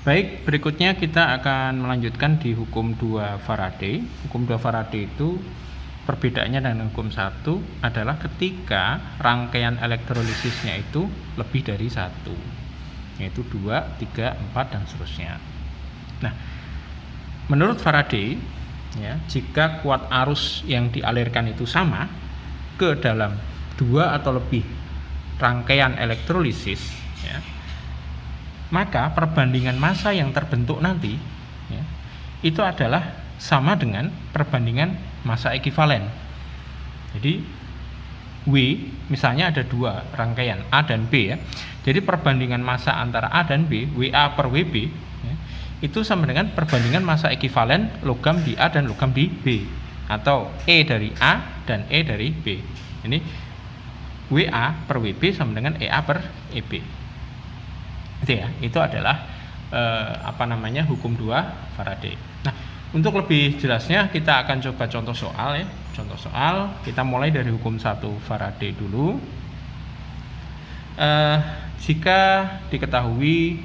Baik, berikutnya kita akan melanjutkan di hukum 2 Faraday. Hukum 2 Faraday itu perbedaannya dengan hukum 1 adalah ketika rangkaian elektrolisisnya itu lebih dari 1, yaitu 2, 3, 4, dan seterusnya. Nah, menurut Faraday, ya, jika kuat arus yang dialirkan itu sama ke dalam 2 atau lebih rangkaian elektrolisis, ya, maka perbandingan massa yang terbentuk nanti, ya, itu adalah sama dengan perbandingan massa ekivalen. Jadi W, misalnya ada 2 rangkaian A dan B, ya. Jadi perbandingan massa antara A dan B, WA per WB, ya, itu sama dengan perbandingan massa ekivalen logam di A dan logam di B, atau E dari A dan E dari B. Ini WA per WB sama dengan EA per EB. Itu ya, itu adalah hukum 2 Faraday. Nah, untuk lebih jelasnya kita akan coba contoh soal, ya. Contoh soal, kita mulai dari hukum 1 Faraday dulu. Jika diketahui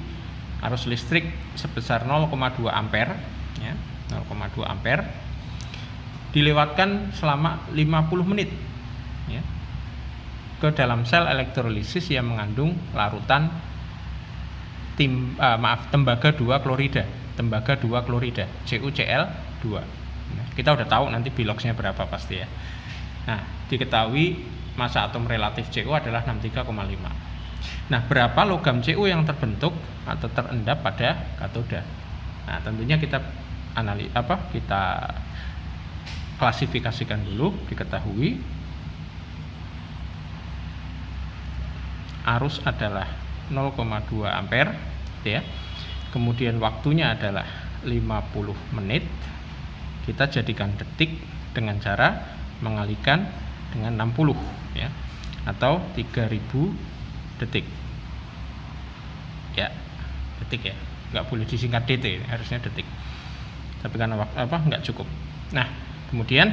arus listrik sebesar 0,2 ampere, ya, 0,2 ampere dilewatkan selama 50 menit, ya, ke dalam sel elektrolisis yang mengandung larutan tembaga 2 klorida, CuCl2. Nah, kita udah tahu nanti biloxnya berapa pasti, ya. Nah, diketahui massa atom relatif Cu adalah 63,5. Nah, berapa logam Cu yang terbentuk atau terendap pada katoda? Nah, tentunya kita kita klasifikasikan dulu. Diketahui arus adalah 0,2 ampere, ya. Kemudian waktunya adalah 50 menit. Kita jadikan detik dengan cara mengalikan dengan 60, ya, atau 3000 detik. Ya, detik, ya. Nggak boleh disingkat DT, harusnya detik. Tapi karena nggak cukup. Nah, kemudian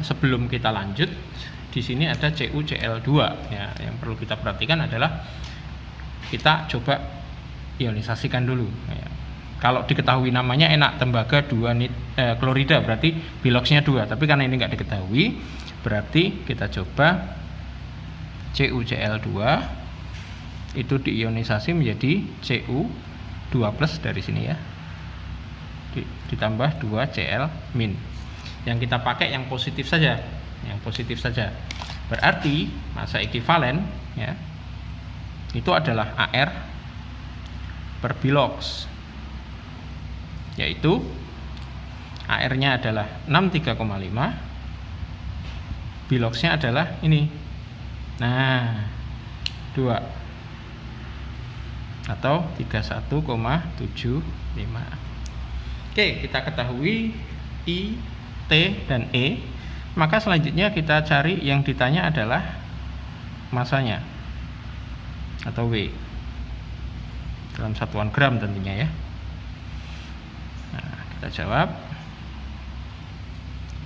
sebelum kita lanjut, di sini ada CuCl2, ya. Yang perlu kita perhatikan adalah kita coba ionisasikan dulu, ya. Kalau diketahui namanya enak, tembaga 2 klorida, berarti biloxnya 2. Tapi karena ini nggak diketahui, berarti kita coba CuCl2 itu diionisasi menjadi Cu2+ dari sini, ya, ditambah 2Cl-. Yang kita pakai yang positif saja, berarti massa ekivalen, ya, itu adalah AR per bilox, yaitu AR-nya adalah 63,5, biloxnya adalah ini, nah, 2 atau 31,75. Oke, kita ketahui I, T, dan E. Maka selanjutnya kita cari yang ditanya adalah massanya atau W dalam satuan gram tentunya, ya. Nah, kita jawab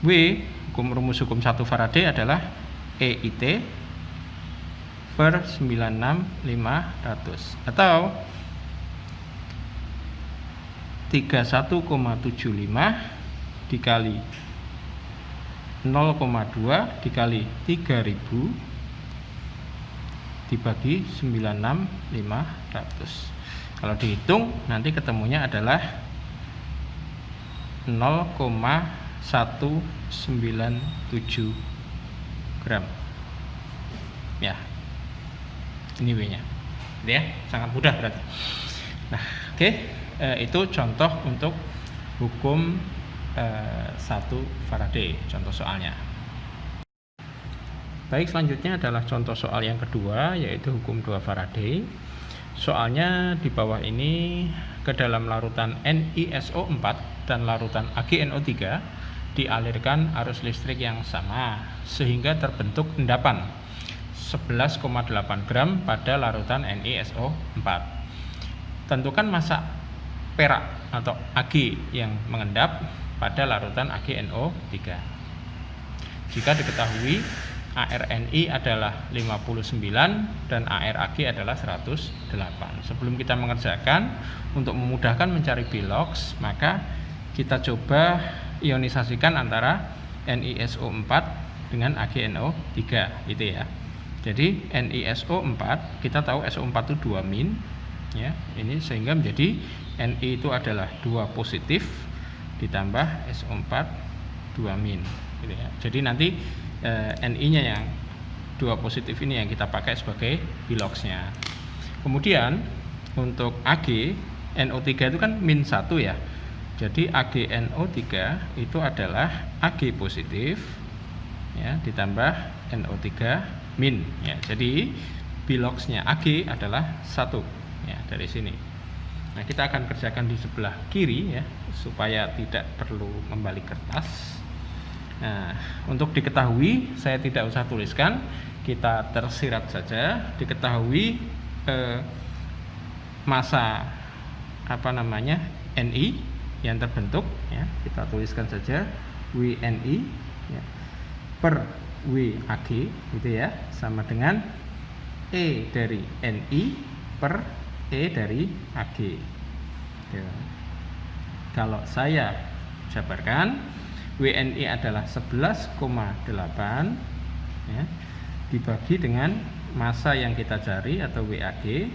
W, rumus hukum 1 Faraday adalah EIT per 96.500 atau 31,75 dikali 0,2 dikali 3000 dibagi 96.500. Kalau dihitung nanti ketemunya adalah 0,197 gram, ya. Ini W-nya, ya, sangat mudah berarti. Nah, oke, itu contoh untuk hukum 1 Faraday, contoh soalnya. Baik, selanjutnya adalah contoh soal yang kedua, yaitu hukum 2 Faraday. Soalnya di bawah ini, ke dalam larutan NiSO4 dan larutan AgNO3 dialirkan arus listrik yang sama sehingga terbentuk endapan 11,8 gram pada larutan NiSO4. Tentukan massa perak atau Ag yang mengendap pada larutan AgNO3. Jika diketahui ARNI adalah 59 dan ARAG adalah 108. Sebelum kita mengerjakan, untuk memudahkan mencari Bilox, maka kita coba ionisasikan antara NiSO4 dengan AgNO3 gitu ya. Jadi NiSO4, kita tahu SO4 itu 2 min ya. Ini sehingga menjadi Ni itu adalah 2 positif ditambah SO4 2 min gitu ya. Jadi nanti Ni-nya yang 2 positif ini yang kita pakai sebagai Bilox-nya. Kemudian untuk Ag NO3 itu kan min 1 ya. Jadi AgNO3 itu adalah Ag positif ya ditambah NO3 min ya. Jadi Bilox-nya Ag adalah 1 ya dari sini. Nah, kita akan kerjakan di sebelah kiri ya supaya tidak perlu membalik kertas. Nah, untuk diketahui saya tidak usah tuliskan, kita tersirat saja. Diketahui massa Ni yang terbentuk ya, kita tuliskan saja WNI ya, per WAG gitu ya, sama dengan E dari Ni per E dari Ag ya. Kalau saya jabarkan, WNI adalah 11,8 ya, dibagi dengan massa yang kita cari atau WAG.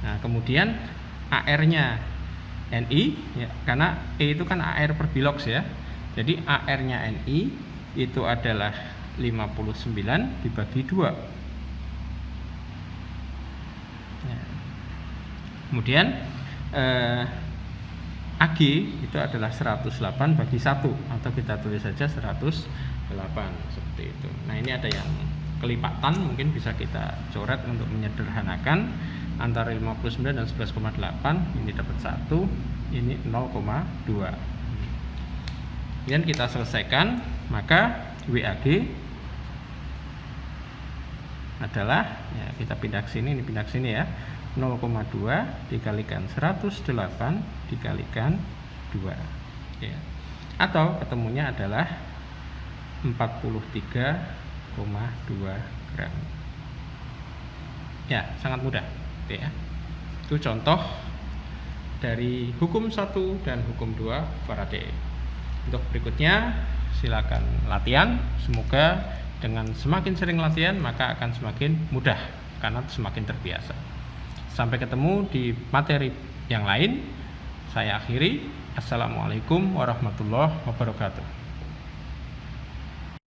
Nah, kemudian AR-nya Ni ya, karena E itu kan AR per Bilox ya. Jadi AR-nya Ni itu adalah 59 dibagi 2 ya. Kemudian Ag itu adalah 108 bagi 1, atau kita tulis saja 108 seperti itu. Nah, ini ada yang kelipatan, mungkin bisa kita coret untuk menyederhanakan antara 59 dan 11,8. Ini dapat 1, ini 0,2. Kemudian kita selesaikan, maka WAG adalah ya, kita pindah ke sini, ini pindah ke sini ya. 0,2 dikalikan 108 dikalikan 2 ya. Atau ketemunya adalah 43,2 gram ya, sangat mudah ya. Itu contoh dari hukum 1 dan hukum 2 Faraday. Untuk berikutnya silakan latihan. Semoga dengan semakin sering latihan maka akan semakin mudah karena semakin terbiasa. Sampai ketemu di materi yang lain. Saya akhiri. Assalamualaikum warahmatullahi wabarakatuh.